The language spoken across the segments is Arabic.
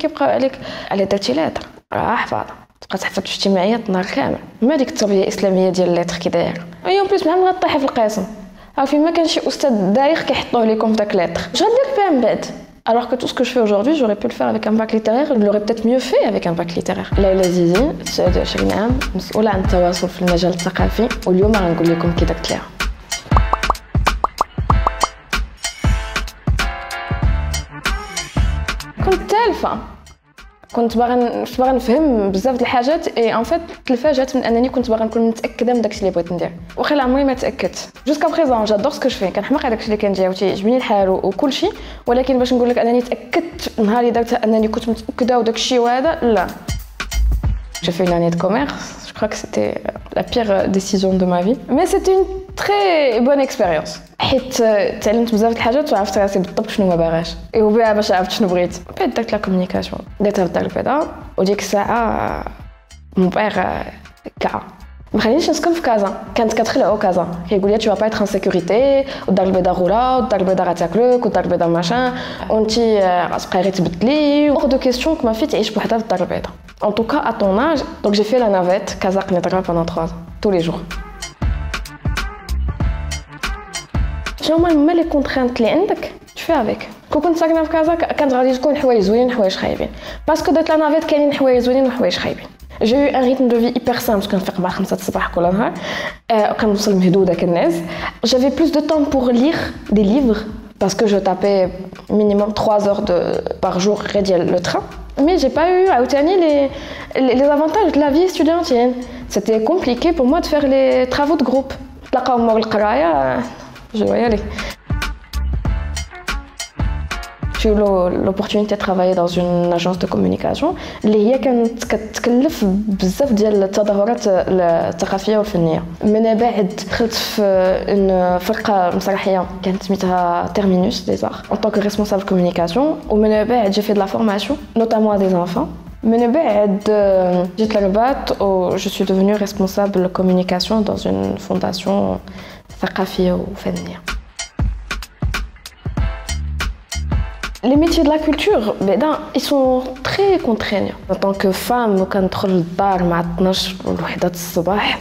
كيبقاو عليك على درتي لاتر راه حفاظه تبقى تحفظ في اجتماعيات نهار كامل. ما ديك التربيه الاسلاميه ديال اللاتر كي دايره ايون بليس بحال غطيحي في القسم عارفين ما كان شي استاذ دايخ كيحطوه لكم في داك لاتر واش غدير بها من بعد. Alors que tout ce que je fais aujourd'hui, j'aurais pu le faire avec un bac littéraire, je l'aurais peut-être mieux fait avec un bac littéraire. ليلى زيزي 29 عام مسؤولة عن التواصل في المجال الثقافي واليوم غنقول لكم كي درت ليها. كنت تالفة كنت باغا نفهم بزاف د الحاجات اي ان فيت تلفاجات من انني كنت باغا نكون متاكده من داكشي اللي بغيت ندير واخا عمري ما تاكدت جوسكا بريزون جادور سكو جو في كنحماق على داكشي اللي كندير وتيعجبني الحال وكل شيء ولكن باش نقول لك انني تاكدت نهار اللي درتها انني كنت متاكده وداكشي وهذا لا. J'ai fait une année de commerce, je crois que c'était la pire décision de ma vie. Mais c'était une très bonne expérience. حيت تعلمت بزاف د الحاجات وعرفت راسي بالضبط شنو ما باغاش وبها باش عرفت شنو بغيت. بعد درت لا كومونيكاسيون درتها في الدار البيضاء وديك الساعه مون بيغ كا ما خلينيش نسكن في كازا كانت كتخلعو كازا كيقول لي tu vas pas être en sécurité والدار البيضاء غولا والدار البيضاء غتاكلوك والدار البيضاء ماشان وانتي غتبقاي غير تبدلي اور دو كيسيون كما في تعيش بوحدها في الدار البيضاء. En tout cas à ton âge donc j'ai fait la navette Kazakh-Netra pendant 3 ans tous les jours. شنو هما لي كونترانت اللي عندك تفي افيك كنت ساكنه في كازا كانت غادي تكون حوايج زوينين حوايج خايبين باسكو درت لا نافيت كاينين حوايج زوينين وحوايج خايبين. J'ai eu un rythme de vie hyper simple كنفيق مع 5 الصباح كل نهار وكنوصل مهدوده كالناس. J'avais plus de temps pour lire des livres parce que je tapais minimum 3 heures par jour ديال le train. Mais j'ai pas eu عاوتاني les avantages de la vie étudiantine. C'était compliqué pour moi de faire les travaux de groupe. تلاقاو مور القرايه je dois y aller. J'ai eu l'opportunité de travailler dans une agence de communication اللي هي كانت كتكلف بزاف ديال التظاهرات الثقافيه والفنيه. من بعد دخلت في une فرقه مسرحيه كانت سميتها Terminus des Arts en tant que responsable communication ومن بعد j'ai fait de la formation notamment à des enfants. من بعد جيت للرباط و je suis devenue responsable communication dans une fondation ثقافيه وفنيه. Les métiers de la culture, ils sont très contraignants. En tant que femme, quand je rentre dans le bar à 12 ou 1 الصباح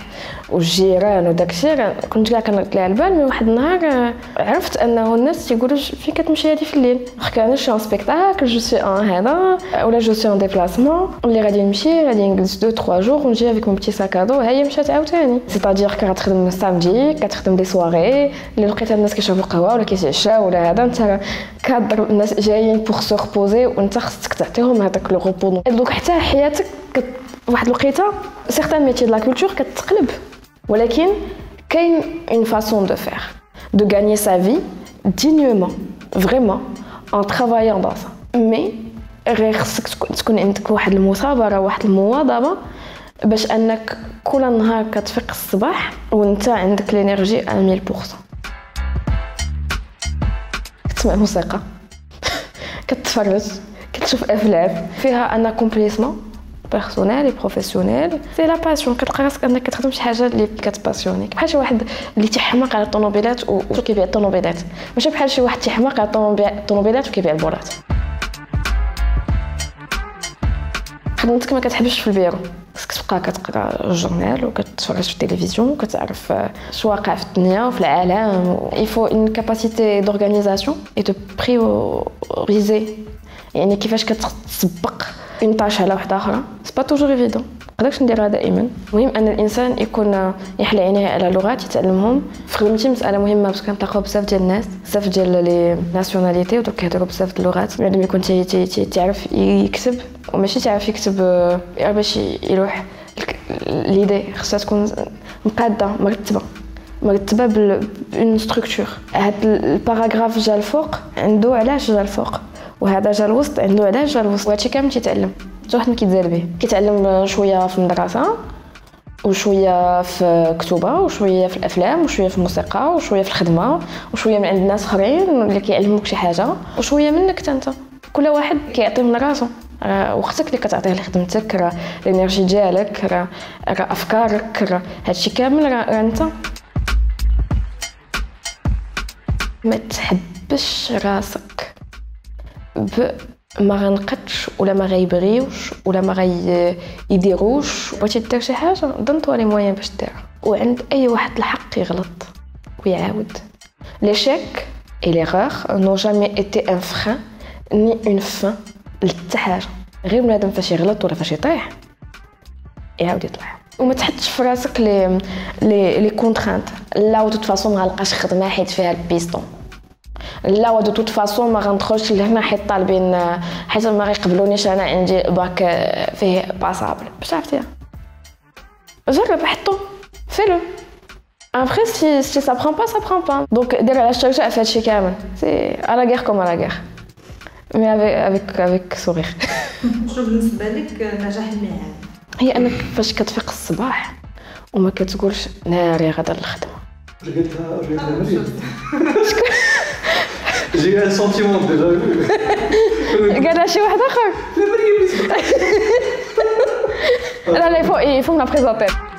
والجيران وداكشي كنت كاع كنرد ليها البال مي واحد النهار عرفت انه الناس تيقولوا فين كتمشي هذه في الليل كان شي سبيكتاكل جو سي ان هذا ولا جو سي ان ديبلاسمون اللي غادي نمشي غادي نجلس 2 3 جور ونجي افيك مون بيتي ساكادو ها هي مشات عاوتاني سيتادير كتخدم السامدي كتخدم دي سواري اللي لقيت الناس كيشربوا قهوه ولا كيتعشاو ولا هذا انت كادر الناس جايين بوغ سو ريبوزي وانت خصك تعطيهم هذاك لو ريبو دونك حتى حياتك واحد الوقيته سيغتان ميتي دو لا كولتور كتقلب ولكن كاين une façon de faire de gagner sa vie dignement vraiment en travaillant dans ça mais غير خصك تكون عندك واحد المثابره واحد المواظبه باش انك كل نهار كتفيق الصباح وانت عندك لينيرجي 1000%. كتسمع موسيقى كتفرج كتشوف افلام فيها ان كومبليسمون بيرسونيل اي بروفيسيونيل سي لا باسيون كتلقى راسك انك كتخدم شي حاجه اللي كتباسيونيك بحال شي واحد اللي تيحماق على الطوموبيلات وكيبيع الطوموبيلات ماشي بحال شي واحد تيحماق على الطوموبيلات وكيبيع البولات. خدمتك ما كتحبش في البيرو خصك تبقى كتقرا الجورنال وكتفرج في التلفزيون وكتعرف شنو واقع في الدنيا وفي العالم. il faut une capacité d'organisation et de prioriser يعني كيفاش كتسبق اون طاش على واحده اخرى سي با توجور ايفيدون مقدرش نديرها دائما. المهم ان الانسان يكون يحلى عينيه على لغات يتعلمهم في خدمتي مساله مهمه باش كنتلاقاو بزاف ديال الناس بزاف ديال لي ناسيوناليتي ودوك كيهضروا بزاف د اللغات بنادم يكون تعرف يكتب وماشي تعرف يكتب باش يروح ليدي خصها تكون مقاده مرتبه بون ستركتور. هاد الباراغراف جا الفوق عنده علاش جا الفوق وهذا جا الوسط عنده علاش جا الوسط وهادشي كامل تيتعلم حتى واحد ما كيتزال به كيتعلم شويه في المدرسه وشويه في كتوبه وشويه في الافلام وشويه في الموسيقى وشويه في الخدمه وشويه من عند ناس اخرين اللي كيعلموك شي حاجه وشويه منك انت كل واحد كيعطي من راسو وقتك اللي كتعطيه لخدمتك راه الانرجي ديالك راه افكارك راه هادشي كامل راه انت ما تحبش راسك ما غنقدش ولا ما غيبغيوش ولا ما غيديروش بغيتي دير شي حاجه ضنتوا لي موين باش ديرها وعند اي واحد الحق يغلط ويعاود. l'échec et l'erreur n'ont jamais été un frein ni une fin لحتى حاجه. غير بنادم فاش يغلط ولا فاش يطيح يعاود يطلع وما تحطش في راسك لي كونترانت. لا ودوت فاصون ما غنلقاش خدمه حيت فيها البيستون. لا ودوت فاصون ما غندخلش لهنا حيت طالبين حيت ما غيقبلونيش انا عندي باك فيه باسابل باش عرفتيها. جرب حطو فيلو après si ça prend pas donc دير على الشجاع في هادشي كامل سي على غير كوم على غير مي avec sourire. شنو بالنسبه لك نجاح المهني؟ هي انك فاش كتفيق الصباح وما كتقولش ناري غدا للخدمه. قالتها مريم. جي ان سونتيمون ديجا فو. قالها شي واحد اخر. لا il faut me la présenter.